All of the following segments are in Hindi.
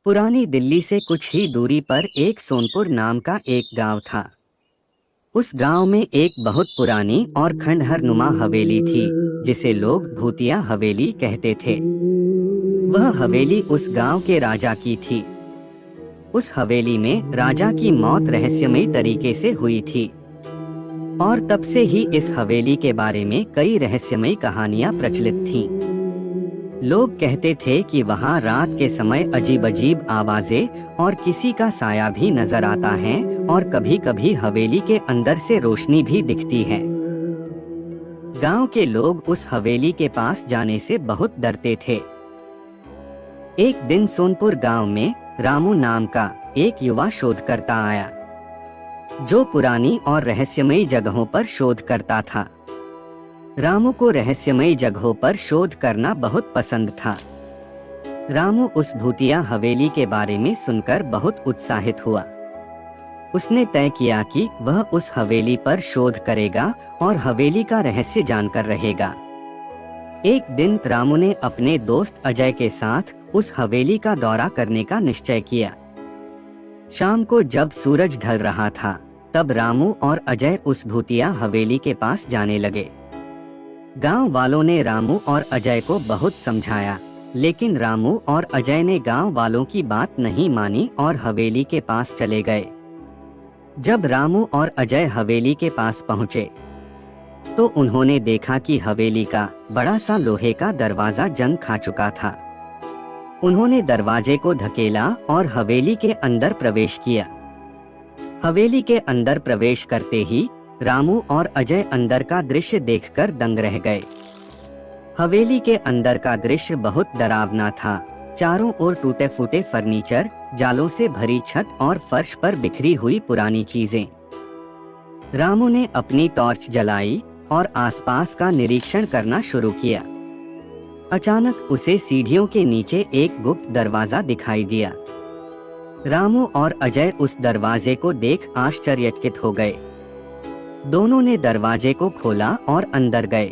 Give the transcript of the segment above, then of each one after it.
पुरानी दिल्ली से कुछ ही दूरी पर एक सोनपुर नाम का एक गांव था। उस गांव में एक बहुत पुरानी और खंडहर नुमा हवेली थी, जिसे लोग भूतिया हवेली कहते थे। वह हवेली उस गांव के राजा की थी। उस हवेली में राजा की मौत रहस्यमयी तरीके से हुई थी और तब से ही इस हवेली के बारे में कई रहस्यमयी कहानियां प्रचलित थीं। लोग कहते थे कि वहां रात के समय अजीब अजीब आवाजें और किसी का साया भी नजर आता है और कभी कभी हवेली के अंदर से रोशनी भी दिखती है। गांव के लोग उस हवेली के पास जाने से बहुत डरते थे। एक दिन सोनपुर गांव में रामू नाम का एक युवा शोधकर्ता आया, जो पुरानी और रहस्यमयी जगहों पर शोध करता था। रामू को रहस्यमयी जगहों पर शोध करना बहुत पसंद था। रामू उस भूतिया हवेली के बारे में सुनकर बहुत उत्साहित हुआ। उसने तय किया कि वह उस हवेली पर शोध करेगा और हवेली का रहस्य जानकर रहेगा। एक दिन रामू ने अपने दोस्त अजय के साथ उस हवेली का दौरा करने का निश्चय किया। शाम को जब सूरज ढल रहा था, तब रामू और अजय उस भूतिया हवेली के पास जाने लगे। गांव वालों ने रामू और अजय को बहुत समझाया, लेकिन रामू और अजय ने गांव वालों की बात नहीं मानी और हवेली के पास चले गए। जब रामू और अजय हवेली के पास पहुंचे, तो उन्होंने देखा कि हवेली का बड़ा सा लोहे का दरवाजा जंग खा चुका था। उन्होंने दरवाजे को धकेला और हवेली के अंदर प्रवेश किया। हवेली के अंदर प्रवेश करते ही रामू और अजय अंदर का दृश्य देखकर दंग रह गए। हवेली के अंदर का दृश्य बहुत डरावना था। चारों ओर टूटे फूटे फर्नीचर, जालों से भरी छत और फर्श पर बिखरी हुई पुरानी चीजें। रामू ने अपनी टॉर्च जलाई और आसपास का निरीक्षण करना शुरू किया। अचानक उसे सीढ़ियों के नीचे एक गुप्त दरवाजा दिखाई दिया। रामू और अजय उस दरवाजे को देख आश्चर्यचकित हो गए। दोनों ने दरवाजे को खोला और अंदर गए।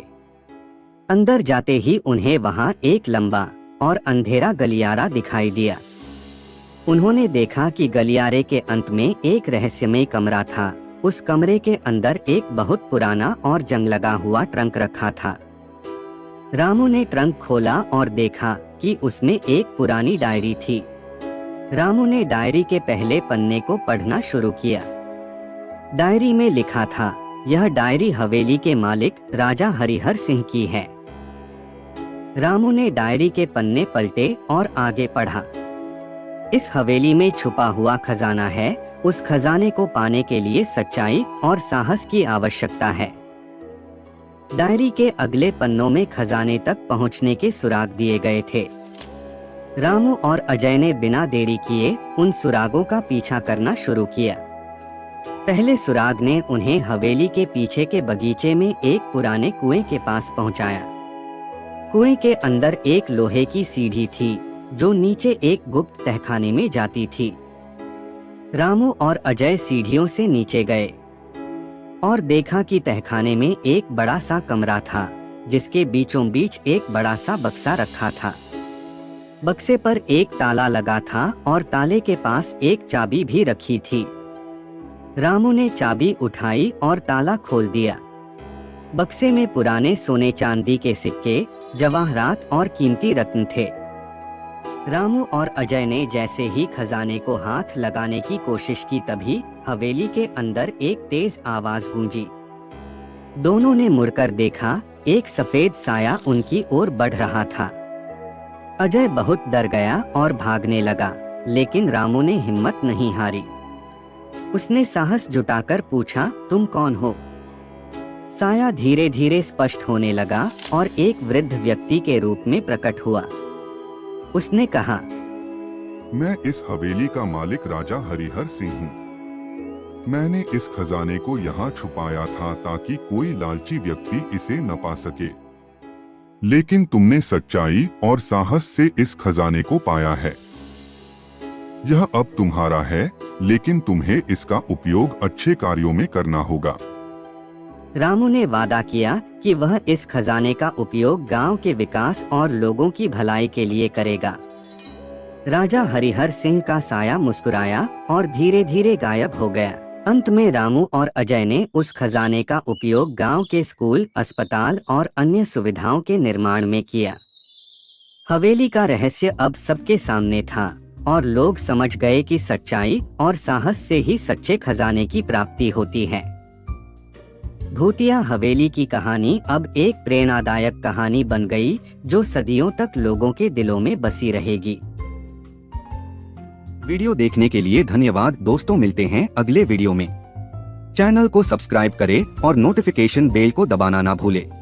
अंदर जाते ही उन्हें वहां एक लंबा और अंधेरा गलियारा दिखाई दिया। उन्होंने देखा कि गलियारे के अंत में एक रहस्यमय कमरा था। उस कमरे के अंदर एक बहुत पुराना और जंग लगा हुआ ट्रंक रखा था। रामू ने ट्रंक खोला और देखा कि उसमें एक पुरानी डायरी थी। रामू ने डायरी के पहले पन्ने को पढ़ना शुरू किया। डायरी में लिखा था, यह डायरी हवेली के मालिक राजा हरिहर सिंह की है। रामू ने डायरी के पन्ने पलटे और आगे पढ़ा। इस हवेली में छुपा हुआ खजाना है। उस खजाने को पाने के लिए सच्चाई और साहस की आवश्यकता है। डायरी के अगले पन्नों में खजाने तक पहुंचने के सुराग दिए गए थे। रामू और अजय ने बिना देरी किए उन सुरागों का पीछा करना शुरू किया। पहले सुराग ने उन्हें हवेली के पीछे के बगीचे में एक पुराने कुएं के पास पहुंचाया। कुएं के अंदर एक लोहे की सीढ़ी थी, जो नीचे एक गुप्त तहखाने में जाती थी। रामू और अजय सीढ़ियों से नीचे गए और देखा कि तहखाने में एक बड़ा सा कमरा था, जिसके बीचों बीच एक बड़ा सा बक्सा रखा था। बक्से पर एक ताला लगा था और ताले के पास एक चाबी भी रखी थी। रामू ने चाबी उठाई और ताला खोल दिया। बक्से में पुराने सोने चांदी के सिक्के, जवाहरात और कीमती रत्न थे। रामू और अजय ने जैसे ही खजाने को हाथ लगाने की कोशिश की, तभी हवेली के अंदर एक तेज आवाज गूंजी। दोनों ने मुड़कर देखा, एक सफेद साया उनकी ओर बढ़ रहा था। अजय बहुत डर गया और भागने लगा, लेकिन रामू ने हिम्मत नहीं हारी। उसने साहस जुटाकर पूछा, तुम कौन हो? साया धीरे धीरे स्पष्ट होने लगा और एक वृद्ध व्यक्ति के रूप में प्रकट हुआ। उसने कहा, मैं इस हवेली का मालिक राजा हरिहर सिंह हूँ। मैंने इस खजाने को यहाँ छुपाया था ताकि कोई लालची व्यक्ति इसे न पा सके, लेकिन तुमने सच्चाई और साहस से इस खजाने को पाया है। यह अब तुम्हारा है, लेकिन तुम्हें इसका उपयोग अच्छे कार्यों में करना होगा। रामू ने वादा किया कि वह इस खजाने का उपयोग गांव के विकास और लोगों की भलाई के लिए करेगा। राजा हरिहर सिंह का साया मुस्कुराया और धीरे धीरे गायब हो गया। अंत में रामू और अजय ने उस खजाने का उपयोग गांव के स्कूल, अस्पताल और अन्य सुविधाओं के निर्माण में किया। हवेली का रहस्य अब सबके सामने था और लोग समझ गए कि सच्चाई और साहस से ही सच्चे खजाने की प्राप्ति होती है। भूतिया हवेली की कहानी अब एक प्रेरणादायक कहानी बन गई जो सदियों तक लोगों के दिलों में बसी रहेगी। वीडियो देखने के लिए धन्यवाद दोस्तों, मिलते हैं अगले वीडियो में। चैनल को सब्सक्राइब करें और नोटिफिकेशन बेल को दबाना ना भूलें।